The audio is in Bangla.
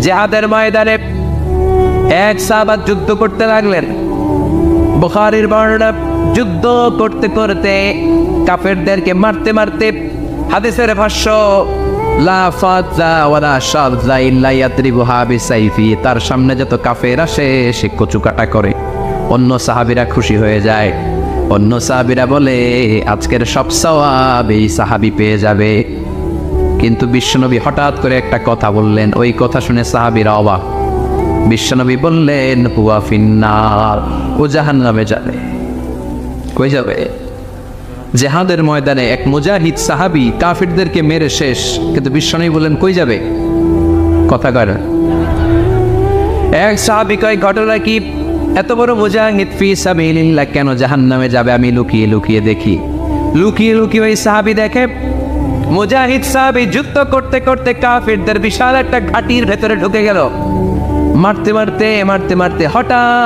জিহাদের ময়দানে এক সাহাবা যুদ্ধ করতে লাগলেন। বুখারীর বর্ণনা, যুদ্ধ করতে করতে কাফেরদেরকে মারতে মারতে, হাদিসের ভাষ্য লা ফাজা ওয়ালা শাযা ইল্লা ইয়াদরিবুহা বিসাইফি, তার সামনে যত কাফের আসে সে কচুকাটা করে। অন্য সাহাবীরা খুশি হয়ে যায়, অন্য সাহাবীরা বলে আজকের সব সওয়াব এই সাহাবী পেয়ে যাবে। কিন্তু বিশ্বনবী হঠাৎ করে একটা কথা বললেন, ওই কথা শুনে সাহাবীরা অবাক। বিশ্বনবী বললেন হুয়া ফিন্নার, ও জাহান্নামে যাবে। কই যাবে? জিহাদের ময়দানে এক মুজাহিদ সাহাবী কাফিরদেরকে মেরে শেষ, কিন্তু বিশ্বনবী বললেন কই যাবে? কথা কয় না। এক সাহাবী কয় ঘটনা কি, এত বড় মুজাহিদ ফি সাবিলিল্লাহ কেন জাহান্নামে যাবে? আমি লুকিয়ে লুকিয়ে দেখি। লুকিয়ে লুকিয়ে ওই সাহাবী দেখে মুজাহিদ সাহাবী যুদ্ধ করতে করতে কাফিরদের বিশাল একটা ঘাটির ভেতরে ঢুকে গেল। মারতে মারতে মারতে মারতে হঠাৎ